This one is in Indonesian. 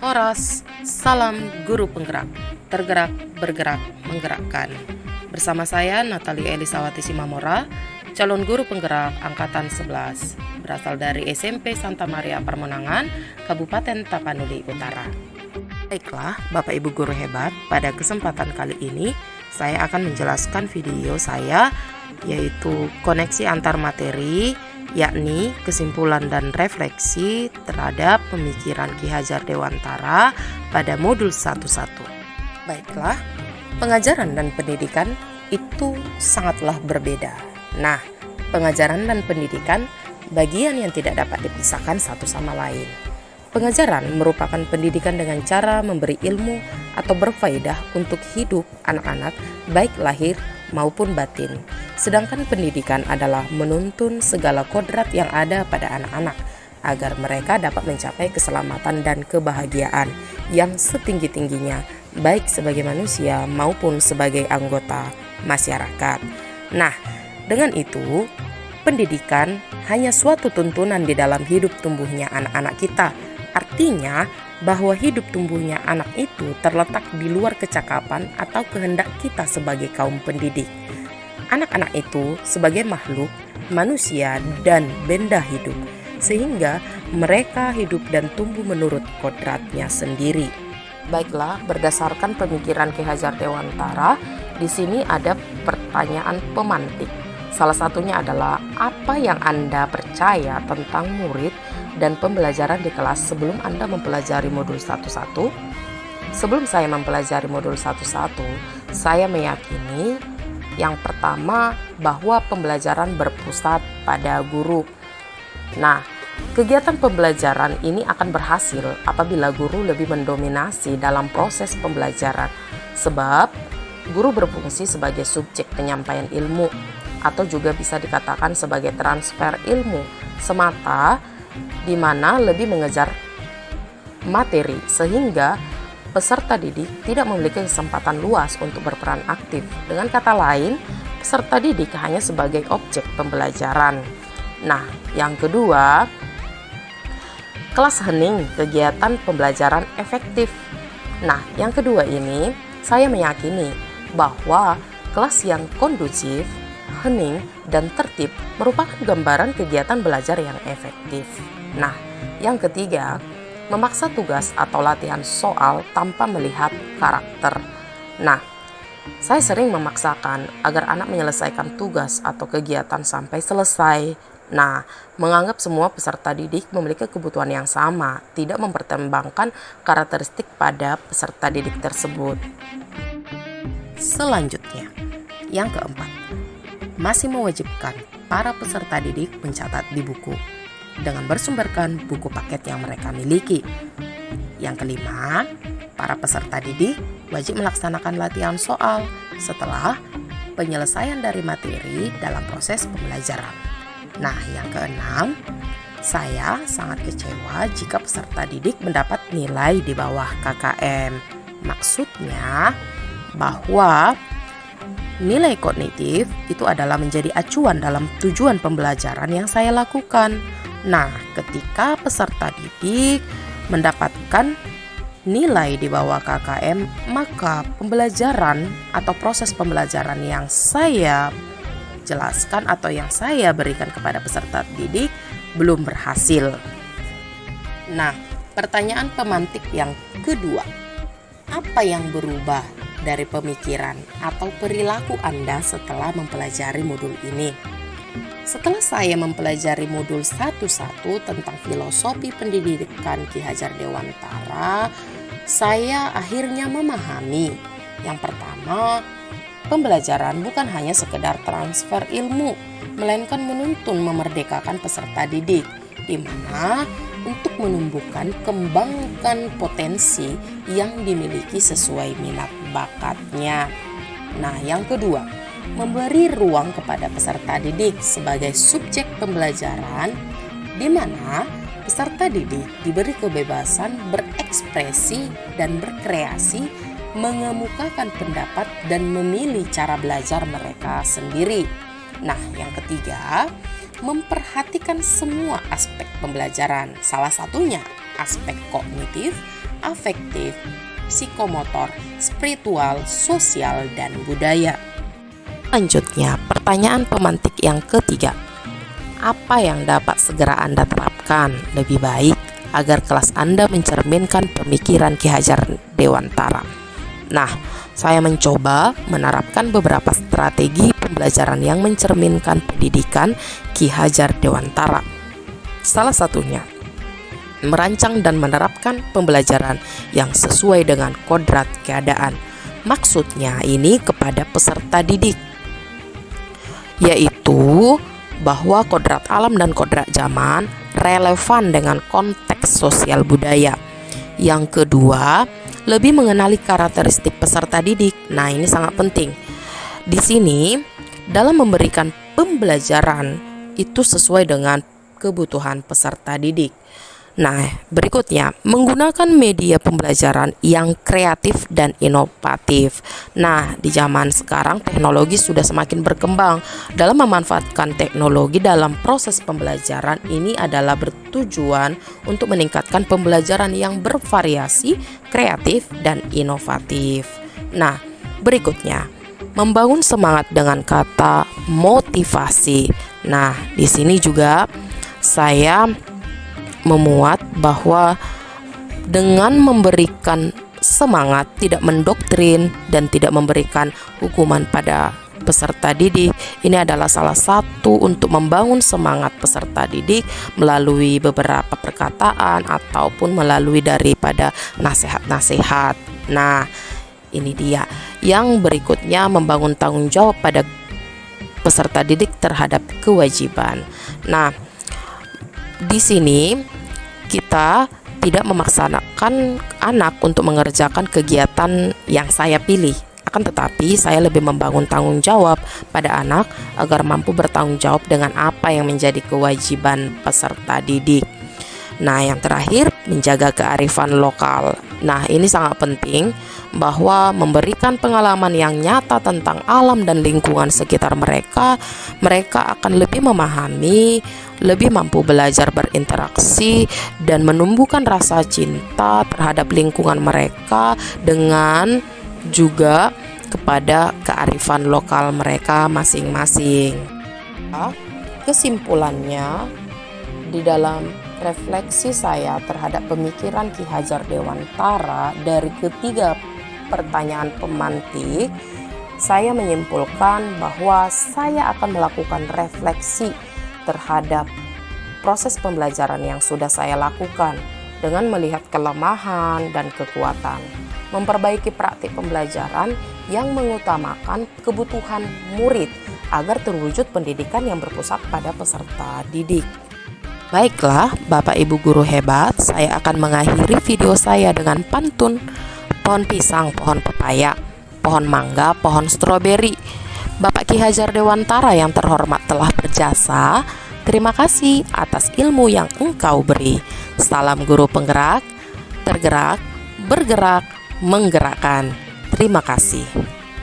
Horas, salam guru penggerak, tergerak, bergerak, menggerakkan. Bersama saya Natalie Elisawati Simamora, calon guru penggerak Angkatan 11, berasal dari SMP Santa Maria Permenangan, Kabupaten Tapanuli Utara. Baiklah, Bapak Ibu guru hebat, pada kesempatan kali ini saya akan menjelaskan video saya, yaitu koneksi antar materi, yakni kesimpulan dan refleksi terhadap pemikiran Ki Hajar Dewantara pada modul 1.1. Baiklah, pengajaran dan pendidikan itu sangatlah berbeda. Nah, pengajaran dan pendidikan bagian yang tidak dapat dipisahkan satu sama lain. Pengajaran merupakan pendidikan dengan cara memberi ilmu atau berfaedah untuk hidup anak-anak, baik lahir maupun batin. Sedangkan pendidikan adalah menuntun segala kodrat yang ada pada anak-anak agar mereka dapat mencapai keselamatan dan kebahagiaan yang setinggi-tingginya, baik sebagai manusia maupun sebagai anggota masyarakat. Nah, dengan itu, pendidikan hanya suatu tuntunan di dalam hidup tumbuhnya anak-anak kita. Artinya bahwa hidup tumbuhnya anak itu terletak di luar kecakapan atau kehendak kita sebagai kaum pendidik. Anak-anak itu sebagai makhluk, manusia, dan benda hidup, sehingga mereka hidup dan tumbuh menurut kodratnya sendiri. Baiklah, berdasarkan pemikiran Ki Hajar Dewantara, di sini ada pertanyaan pemantik. Salah satunya adalah, apa yang Anda percaya tentang murid dan pembelajaran di kelas sebelum Anda mempelajari modul 1.1? Sebelum saya mempelajari modul 1.1, saya meyakini yang pertama bahwa pembelajaran berpusat pada guru. Nah, kegiatan pembelajaran ini akan berhasil apabila guru lebih mendominasi dalam proses pembelajaran, sebab guru berfungsi sebagai subjek penyampaian ilmu, atau juga bisa dikatakan sebagai transfer ilmu semata, di mana lebih mengejar materi, sehingga peserta didik tidak memiliki kesempatan luas untuk berperan aktif. Dengan kata lain, peserta didik hanya sebagai objek pembelajaran. Nah, yang kedua, kelas hening, kegiatan pembelajaran efektif. Nah, yang kedua ini, saya meyakini bahwa kelas yang kondusif, hening, dan tertib merupakan gambaran kegiatan belajar yang efektif. Nah, yang ketiga, memaksa tugas atau latihan soal tanpa melihat karakter. Nah, saya sering memaksakan agar anak menyelesaikan tugas atau kegiatan sampai selesai. Nah, menganggap semua peserta didik memiliki kebutuhan yang sama, tidak mempertimbangkan karakteristik pada peserta didik tersebut. Selanjutnya, yang keempat, masih mewajibkan para peserta didik mencatat di buku dengan bersumberkan buku paket yang mereka miliki. Yang kelima, para peserta didik wajib melaksanakan latihan soal setelah penyelesaian dari materi dalam proses pembelajaran. Nah, yang keenam, saya sangat kecewa jika peserta didik mendapat nilai di bawah KKM. Maksudnya bahwa nilai kognitif itu adalah menjadi acuan dalam tujuan pembelajaran yang saya lakukan. Nah, ketika peserta didik mendapatkan nilai di bawah KKM, maka pembelajaran atau proses pembelajaran yang saya jelaskan atau yang saya berikan kepada peserta didik belum berhasil. Nah, pertanyaan pemantik yang kedua, apa yang berubah dari pemikiran atau perilaku Anda setelah mempelajari modul ini? Setelah saya mempelajari modul 1.1 tentang filosofi pendidikan Ki Hajar Dewantara, saya akhirnya memahami, yang pertama, pembelajaran bukan hanya sekedar transfer ilmu, melainkan menuntun memerdekakan peserta didik, di mana untuk menumbuhkan kembangkan potensi yang dimiliki sesuai minat bakatnya. Nah, yang kedua, memberi ruang kepada peserta didik sebagai subjek pembelajaran, di mana peserta didik diberi kebebasan berekspresi dan berkreasi, mengemukakan pendapat dan memilih cara belajar mereka sendiri. Nah, yang ketiga, memperhatikan semua aspek pembelajaran, salah satunya aspek kognitif afektif, psikomotor, spiritual, sosial, dan budaya. Selanjutnya, pertanyaan pemantik yang ketiga. Apa yang dapat segera Anda terapkan lebih baik agar kelas Anda mencerminkan pemikiran Ki Hajar Dewantara? Nah, saya mencoba menerapkan beberapa strategi pembelajaran yang mencerminkan pendidikan Ki Hajar Dewantara. Salah satunya, merancang dan menerapkan pembelajaran yang sesuai dengan kodrat keadaan. Maksudnya ini kepada peserta didik, yaitu bahwa kodrat alam dan kodrat zaman relevan dengan konteks sosial budaya. Yang kedua, lebih mengenali karakteristik peserta didik. Nah, ini sangat penting. Di sini, dalam memberikan pembelajaran itu sesuai dengan kebutuhan peserta didik. Nah, berikutnya, menggunakan media pembelajaran yang kreatif dan inovatif. Nah, di zaman sekarang teknologi sudah semakin berkembang. Dalam memanfaatkan teknologi dalam proses pembelajaran ini adalah bertujuan untuk meningkatkan pembelajaran yang bervariasi, kreatif, dan inovatif. Nah, berikutnya, membangun semangat dengan kata motivasi. Nah, di sini juga saya memuat bahwa dengan memberikan semangat, tidak mendoktrin dan tidak memberikan hukuman pada peserta didik, ini adalah salah satu untuk membangun semangat peserta didik melalui beberapa perkataan ataupun melalui daripada nasihat-nasihat. Nah, ini dia. Yang berikutnya, membangun tanggung jawab pada peserta didik terhadap kewajiban. Nah, di sini kita tidak memaksakan anak untuk mengerjakan kegiatan yang saya pilih. Akan tetapi saya lebih membangun tanggung jawab pada anak agar mampu bertanggung jawab dengan apa yang menjadi kewajiban peserta didik. Nah, yang terakhir, menjaga kearifan lokal. Nah, ini sangat penting bahwa memberikan pengalaman yang nyata tentang alam dan lingkungan sekitar mereka akan lebih memahami, lebih mampu belajar berinteraksi dan menumbuhkan rasa cinta terhadap lingkungan mereka dengan juga kepada kearifan lokal mereka masing-masing. Kesimpulannya, di dalam refleksi saya terhadap pemikiran Ki Hajar Dewantara dari ketiga pertanyaan pemantik, saya menyimpulkan bahwa saya akan melakukan refleksi terhadap proses pembelajaran yang sudah saya lakukan dengan melihat kelemahan dan kekuatan, memperbaiki praktik pembelajaran yang mengutamakan kebutuhan murid agar terwujud pendidikan yang berpusat pada peserta didik. Baiklah, Bapak Ibu guru hebat, saya akan mengakhiri video saya dengan pantun. Pohon pisang, pohon pepaya, pohon mangga, pohon stroberi. Bapak Ki Hajar Dewantara yang terhormat telah berjasa. Terima kasih atas ilmu yang engkau beri. Salam guru penggerak, tergerak, bergerak, menggerakkan. Terima kasih.